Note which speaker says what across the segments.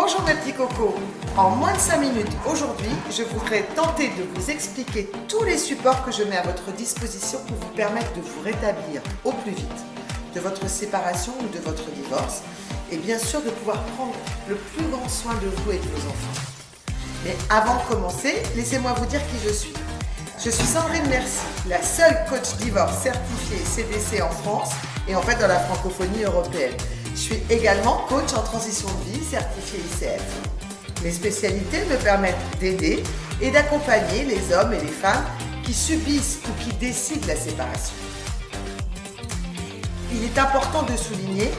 Speaker 1: Bonjour mes petits cocos. En moins de 5 minutes aujourd'hui, je voudrais tenter de vous expliquer tous les supports que je mets à votre disposition pour vous permettre de vous rétablir au plus vite de votre séparation ou de votre divorce et bien sûr de pouvoir prendre le plus grand soin de vous et de vos enfants. Mais avant de commencer, laissez-moi vous dire qui je suis. Je suis Sandrine Mercy, la seule coach divorce certifiée CDC en France et en fait dans la francophonie européenne. Je suis également coach en transition de vie certifié ICF. Mes spécialités me permettent d'aider et d'accompagner les hommes et les femmes qui subissent ou qui décident la séparation. Il est important de souligner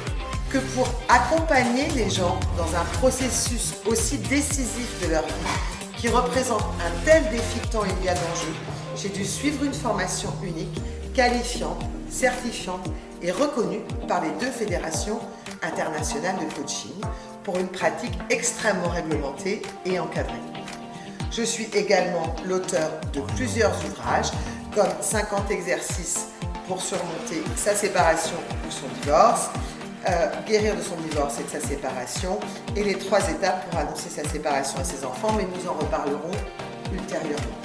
Speaker 1: que pour accompagner les gens dans un processus aussi décisif de leur vie, qui représente un tel défi tant il y a d'enjeux, j'ai dû suivre une formation unique, qualifiante, certifiante et reconnue par les 2 fédérations internationales de coaching pour une pratique extrêmement réglementée et encadrée. Je suis également l'auteur de plusieurs ouvrages comme 50 exercices pour surmonter sa séparation ou son divorce, guérir de son divorce et de sa séparation et les 3 étapes pour annoncer sa séparation à ses enfants, mais nous en reparlerons ultérieurement.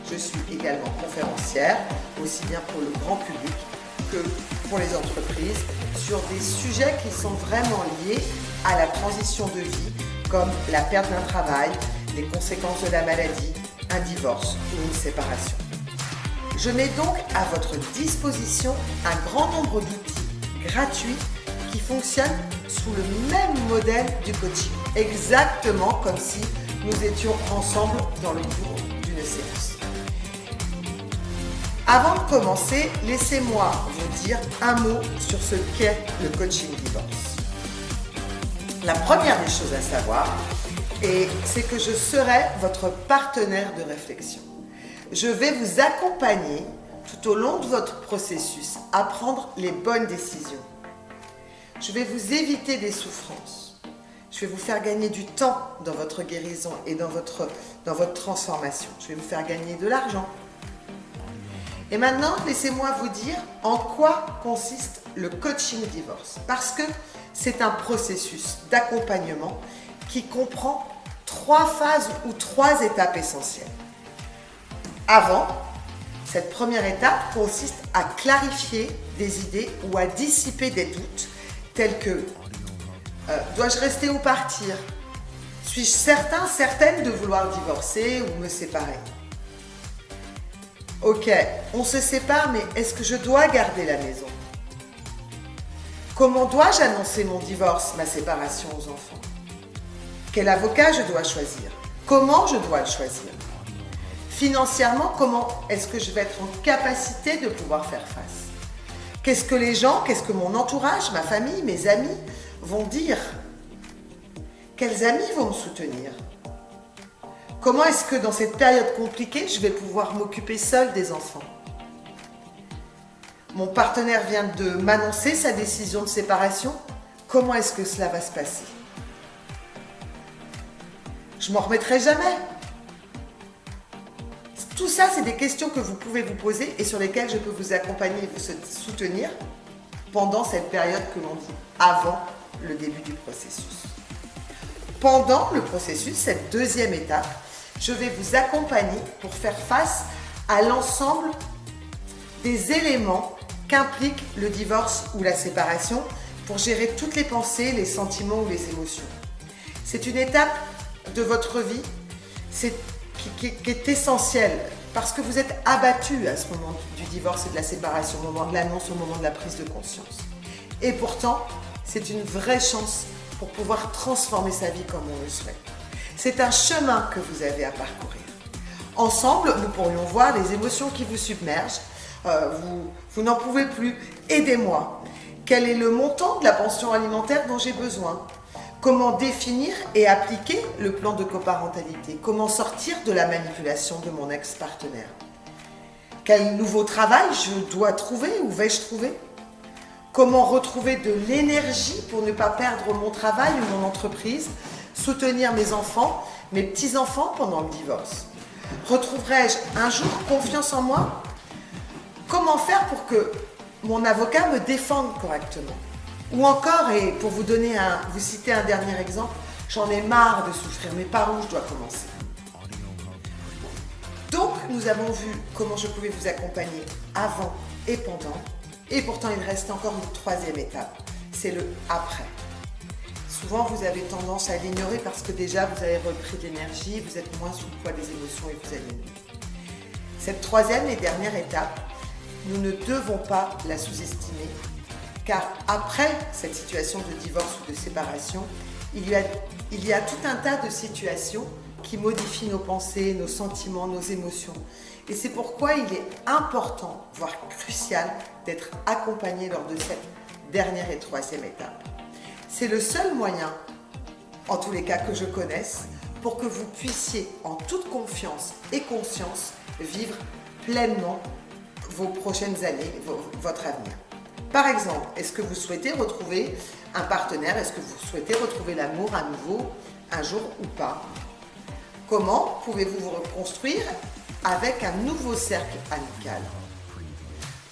Speaker 1: Je suis également conférencière, aussi bien pour le grand public que pour les entreprises, sur des sujets qui sont vraiment liés à la transition de vie, comme la perte d'un travail, les conséquences de la maladie, un divorce ou une séparation. Je mets donc à votre disposition un grand nombre d'outils gratuits qui fonctionnent sous le même modèle du coaching, exactement comme si nous étions ensemble dans le bureau d'une séance. Avant de commencer, laissez-moi vous dire un mot sur ce qu'est le coaching divorce. La première des choses à savoir, c'est que je serai votre partenaire de réflexion. Je vais vous accompagner tout au long de votre processus à prendre les bonnes décisions. Je vais vous éviter des souffrances. Je vais vous faire gagner du temps dans votre guérison et dans votre transformation. Je vais vous faire gagner de l'argent. Et maintenant, laissez-moi vous dire en quoi consiste le coaching divorce. Parce que c'est un processus d'accompagnement qui comprend 3 phases ou 3 étapes essentielles. Avant, cette première étape consiste à clarifier des idées ou à dissiper des doutes tels que dois-je rester ou partir? Suis-je certaine de vouloir divorcer ou me séparer? Ok, on se sépare, mais est-ce que je dois garder la maison? Comment dois-je annoncer mon divorce, ma séparation aux enfants? Quel avocat je dois choisir? Comment je dois le choisir? Financièrement, comment est-ce que je vais être en capacité de pouvoir faire face? Qu'est-ce que les gens, qu'est-ce que mon entourage, ma famille, mes amis vont dire? Quels amis vont me soutenir? Comment est-ce que dans cette période compliquée, je vais pouvoir m'occuper seule des enfants? Mon partenaire vient de m'annoncer sa décision de séparation. Comment est-ce que cela va se passer? Je m'en remettrai jamais. Tout ça, c'est des questions que vous pouvez vous poser et sur lesquelles je peux vous accompagner et vous soutenir pendant cette période que l'on dit avant le début du processus. Pendant le processus, cette 2e étape, je vais vous accompagner pour faire face à l'ensemble des éléments qu'implique le divorce ou la séparation pour gérer toutes les pensées, les sentiments ou les émotions. C'est une étape de votre vie qui est essentielle parce que vous êtes abattu à ce moment du divorce et de la séparation, au moment de l'annonce, au moment de la prise de conscience. Et pourtant, c'est une vraie chance pour pouvoir transformer sa vie comme on le souhaite. C'est un chemin que vous avez à parcourir. Ensemble, nous pourrions voir les émotions qui vous submergent. Vous n'en pouvez plus. Aidez-moi. Quel est le montant de la pension alimentaire dont j'ai besoin? Comment définir et appliquer le plan de coparentalité? Comment sortir de la manipulation de mon ex-partenaire? Quel nouveau travail je dois trouver ou vais-je trouver? Comment retrouver de l'énergie pour ne pas perdre mon travail ou mon entreprise? Soutenir mes enfants, mes petits-enfants pendant le divorce? Retrouverai-je un jour confiance en moi? Comment faire pour que mon avocat me défende correctement? Ou encore, et pour vous citer un dernier exemple, J'en ai marre de souffrir, mais par où je dois commencer? Donc, nous avons vu comment je pouvais vous accompagner avant et pendant. Et pourtant, il reste encore une troisième étape. C'est le après. Souvent, vous avez tendance à l'ignorer parce que déjà, vous avez repris de l'énergie, vous êtes moins sous le poids des émotions et vous allez mieux. Cette troisième et dernière étape, nous ne devons pas la sous-estimer, car après cette situation de divorce ou de séparation, il y a tout un tas de situations qui modifient nos pensées, nos sentiments, nos émotions. Et c'est pourquoi il est important, voire crucial, d'être accompagné lors de cette dernière et troisième étape. C'est le seul moyen, en tous les cas que je connaisse, pour que vous puissiez, en toute confiance et conscience, vivre pleinement vos prochaines années, votre avenir. Par exemple, est-ce que vous souhaitez retrouver un partenaire? Est-ce que vous souhaitez retrouver l'amour à nouveau un jour ou pas? Comment pouvez-vous vous reconstruire avec un nouveau cercle amical?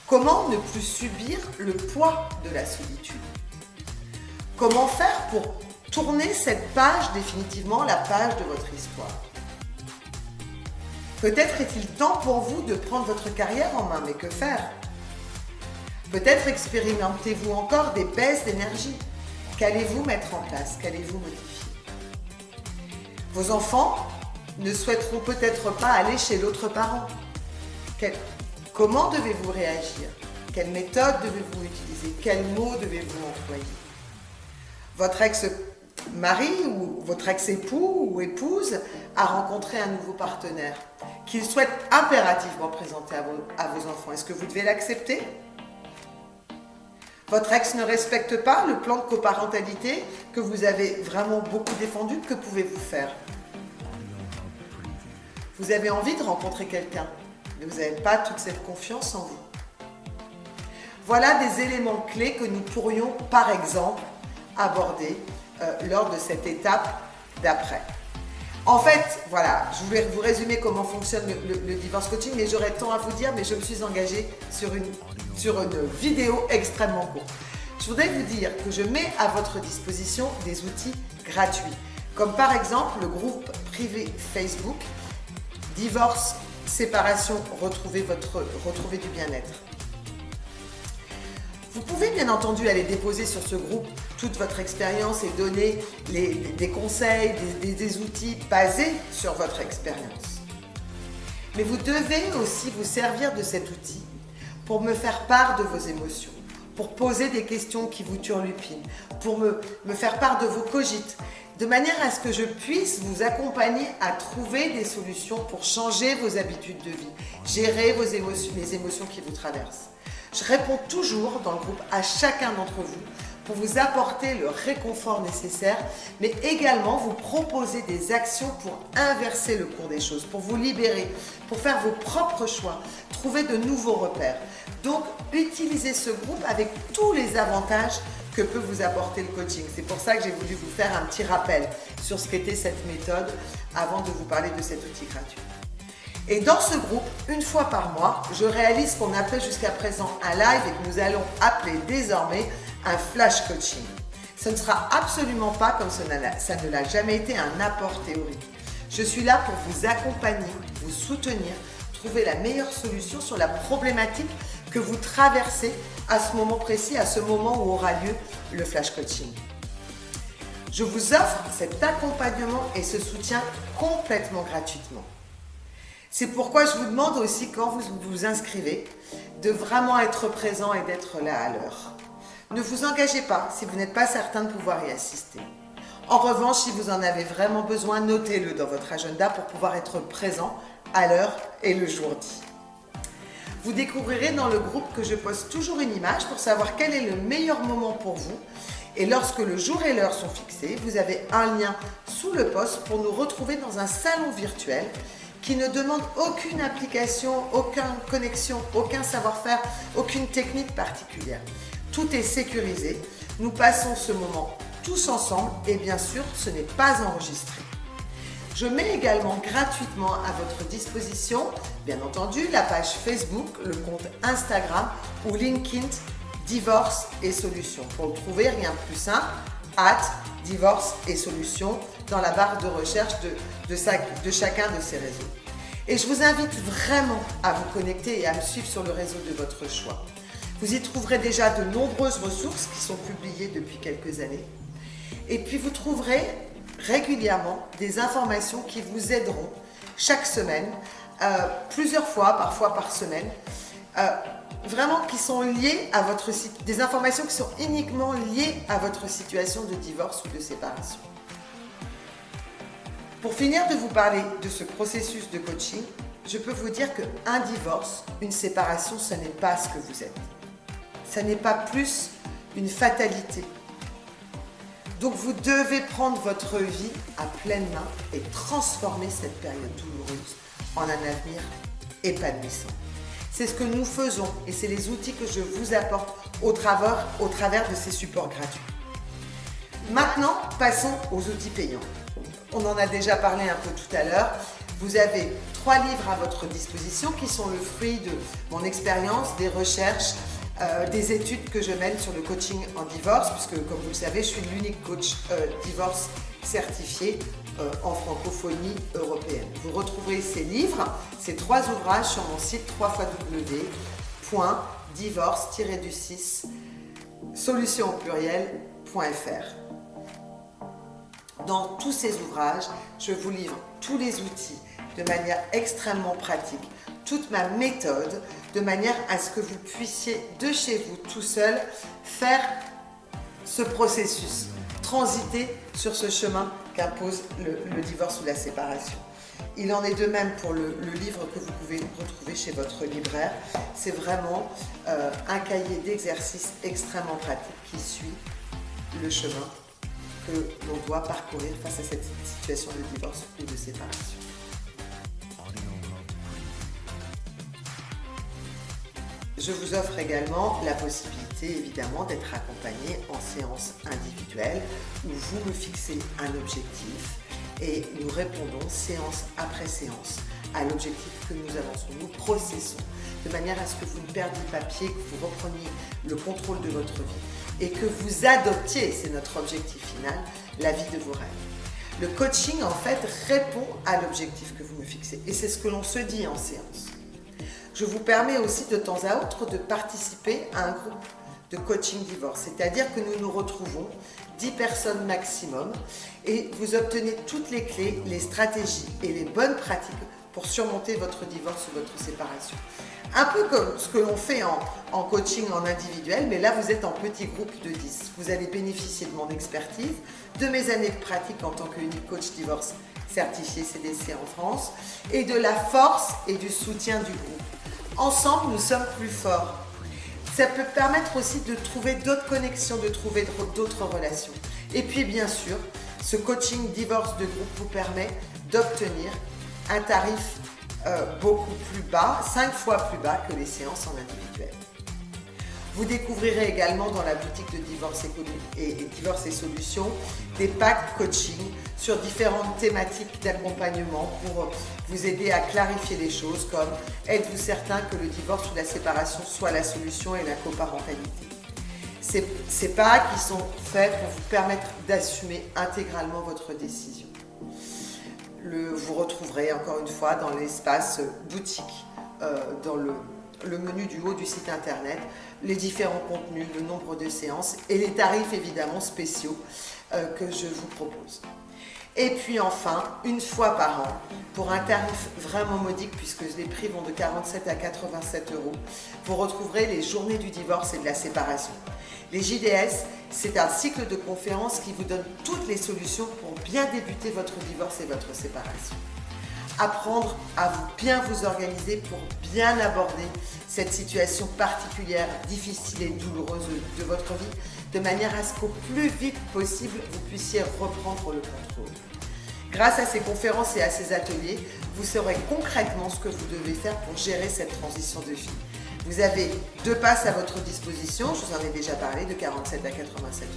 Speaker 1: Comment ne plus subir le poids de la solitude? Comment faire pour tourner cette page définitivement, la page de votre histoire? Peut-être est-il temps pour vous de prendre votre carrière en main, mais que faire? Peut-être expérimentez-vous encore des baisses d'énergie. Qu'allez-vous mettre en place? Qu'allez-vous modifier? Vos enfants ne souhaiteront peut-être pas aller chez l'autre parent. Comment devez-vous réagir? Quelle méthode devez-vous utiliser? Quels mots devez-vous employer? Votre ex-mari ou votre ex-époux ou épouse a rencontré un nouveau partenaire qu'il souhaite impérativement présenter à vos enfants. Est-ce que vous devez l'accepter? Votre ex ne respecte pas le plan de coparentalité que vous avez vraiment beaucoup défendu. Que pouvez-vous faire? Vous avez envie de rencontrer quelqu'un, mais vous n'avez pas toute cette confiance en vous. Voilà des éléments clés que nous pourrions, par exemple, aborder lors de cette étape d'après. En fait, voilà, je voulais vous résumer comment fonctionne le divorce coaching, mais j'aurais tant à vous dire, mais je me suis engagée sur une vidéo extrêmement courte. Je voudrais vous dire que je mets à votre disposition des outils gratuits, comme par exemple le groupe privé Facebook Divorce, séparation, retrouver du bien-être. Vous pouvez bien entendu aller déposer sur ce groupe toute votre expérience et donner des conseils, des outils basés sur votre expérience. Mais vous devez aussi vous servir de cet outil pour me faire part de vos émotions, pour poser des questions qui vous turlupinent, pour me faire part de vos cogites, de manière à ce que je puisse vous accompagner à trouver des solutions pour changer vos habitudes de vie, gérer les émotions qui vous traversent. Je réponds toujours dans le groupe à chacun d'entre vous pour vous apporter le réconfort nécessaire, mais également vous proposer des actions pour inverser le cours des choses, pour vous libérer, pour faire vos propres choix, trouver de nouveaux repères. Donc, utilisez ce groupe avec tous les avantages que peut vous apporter le coaching. C'est pour ça que j'ai voulu vous faire un petit rappel sur ce qu'était cette méthode avant de vous parler de cet outil gratuit. Et dans ce groupe, une fois par mois, je réalise ce qu'on appelait jusqu'à présent un live et que nous allons appeler désormais un flash coaching. Ce ne sera absolument pas, comme ça ne l'a jamais été, un apport théorique. Je suis là pour vous accompagner, vous soutenir, trouver la meilleure solution sur la problématique que vous traversez à ce moment précis, à ce moment où aura lieu le flash coaching. Je vous offre cet accompagnement et ce soutien complètement gratuitement. C'est pourquoi je vous demande aussi, quand vous vous inscrivez, de vraiment être présent et d'être là à l'heure. Ne vous engagez pas si vous n'êtes pas certain de pouvoir y assister. En revanche, si vous en avez vraiment besoin, notez-le dans votre agenda pour pouvoir être présent à l'heure et le jour dit. Vous découvrirez dans le groupe que je poste toujours une image pour savoir quel est le meilleur moment pour vous. Et lorsque le jour et l'heure sont fixés, vous avez un lien sous le post pour nous retrouver dans un salon virtuel qui ne demande aucune application, aucune connexion, aucun savoir-faire, aucune technique particulière. Tout est sécurisé. Nous passons ce moment tous ensemble et bien sûr, ce n'est pas enregistré. Je mets également gratuitement à votre disposition, bien entendu, la page Facebook, le compte Instagram ou LinkedIn Divorce et Solutions. Pour le trouver, rien de plus simple, divorce et solutions dans la barre de recherche de chacun de ces réseaux. Et je vous invite vraiment à vous connecter et à me suivre sur le réseau de votre choix. Vous y trouverez déjà de nombreuses ressources qui sont publiées depuis quelques années. Et puis vous trouverez régulièrement des informations qui vous aideront chaque semaine, plusieurs fois, parfois par semaine, vraiment qui sont liées à votre site, des informations qui sont uniquement liées à votre situation de divorce ou de séparation. Pour finir de vous parler de ce processus de coaching, je peux vous dire qu'un divorce, une séparation, ce n'est pas ce que vous êtes. Ce n'est pas plus une fatalité. Donc vous devez prendre votre vie à pleine main et transformer cette période douloureuse en un avenir épanouissant. C'est ce que nous faisons et c'est les outils que je vous apporte au travers de ces supports gratuits. Maintenant, passons aux outils payants. On en a déjà parlé un peu tout à l'heure. Vous avez 3 livres à votre disposition qui sont le fruit de mon expérience, des recherches, des études que je mène sur le coaching en divorce, puisque comme vous le savez, je suis l'unique coach divorce certifié en francophonie européenne. Vous retrouverez ces livres, ces 3 ouvrages sur mon site www.divorce-du6 solutions au pluriel.fr. Dans tous ces ouvrages, je vous livre tous les outils de manière extrêmement pratique, toute ma méthode, de manière à ce que vous puissiez de chez vous tout seul faire ce processus, transiter sur ce chemin qu'impose le divorce ou la séparation. Il en est de même pour le livre que vous pouvez retrouver chez votre libraire. C'est vraiment un cahier d'exercices extrêmement pratique qui suit le chemin que l'on doit parcourir face à cette situation de divorce ou de séparation. Je vous offre également la possibilité évidemment d'être accompagné en séance individuelle où vous me fixez un objectif et nous répondons séance après séance à l'objectif que nous avançons. Nous processons de manière à ce que vous ne perdiez pas pied, que vous repreniez le contrôle de votre vie et que vous adoptiez, c'est notre objectif final, la vie de vos rêves. Le coaching en fait répond à l'objectif que vous me fixez et c'est ce que l'on se dit en séance. Je vous permets aussi de temps à autre de participer à un groupe de coaching divorce, c'est-à-dire que nous nous retrouvons 10 personnes maximum et vous obtenez toutes les clés, les stratégies et les bonnes pratiques pour surmonter votre divorce ou votre séparation. Un peu comme ce que l'on fait en coaching en individuel, mais là vous êtes en petit groupe de 10. Vous allez bénéficier de mon expertise, de mes années de pratique en tant qu'unique coach divorce certifié CDC en France et de la force et du soutien du groupe. Ensemble, nous sommes plus forts. Ça peut permettre aussi de trouver d'autres connexions, de trouver d'autres relations. Et puis bien sûr, ce coaching divorce de groupe vous permet d'obtenir un tarif beaucoup plus bas, 5 fois plus bas que les séances en individuel. Vous découvrirez également dans la boutique de Divorce et Solutions des packs coaching sur différentes thématiques d'accompagnement pour vous aider à clarifier les choses comme êtes-vous certain que le divorce ou la séparation soit la solution et la coparentalité. Ces packs qui sont faits pour vous permettre d'assumer intégralement votre décision. Vous retrouverez encore une fois dans l'espace boutique, dans le menu du haut du site internet, les différents contenus, le nombre de séances et les tarifs évidemment spéciaux que je vous propose. Et puis enfin, une fois par an, pour un tarif vraiment modique puisque les prix vont de 47 à 87 €, vous retrouverez les journées du divorce et de la séparation. Les JDS, c'est un cycle de conférences qui vous donne toutes les solutions pour bien débuter votre divorce et votre séparation. Apprendre à bien vous organiser pour bien aborder cette situation particulière, difficile et douloureuse de votre vie, de manière à ce qu'au plus vite possible, vous puissiez reprendre le contrôle. Grâce à ces conférences et à ces ateliers, vous saurez concrètement ce que vous devez faire pour gérer cette transition de vie. Vous avez 2 passes à votre disposition, je vous en ai déjà parlé, de 47 à 87 €.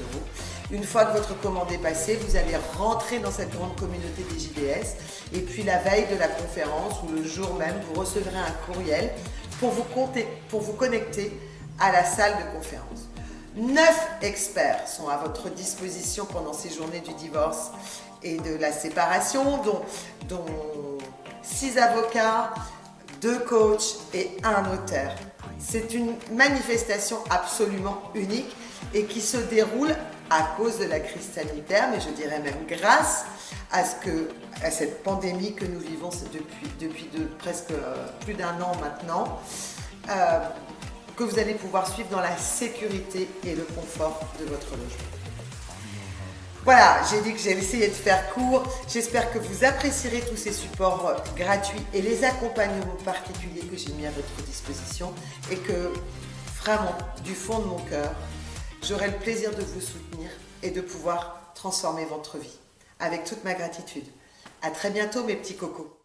Speaker 1: Une fois que votre commande est passée, vous allez rentrer dans cette grande communauté des JDS et puis la veille de la conférence ou le jour même, vous recevrez un courriel pour vous connecter à la salle de conférence. 9 experts sont à votre disposition pendant ces journées du divorce et de la séparation, dont 6 avocats, 2 coachs et 1 notaire. C'est une manifestation absolument unique et qui se déroule à cause de la crise sanitaire, mais je dirais même grâce à cette pandémie que nous vivons depuis presque plus d'1 an maintenant, que vous allez pouvoir suivre dans la sécurité et le confort de votre logement. Voilà, j'ai dit que j'allais essayer de faire court. J'espère que vous apprécierez tous ces supports gratuits et les accompagnements particuliers que j'ai mis à votre disposition et que vraiment, du fond de mon cœur, j'aurai le plaisir de vous soutenir et de pouvoir transformer votre vie avec toute ma gratitude. À très bientôt mes petits cocos.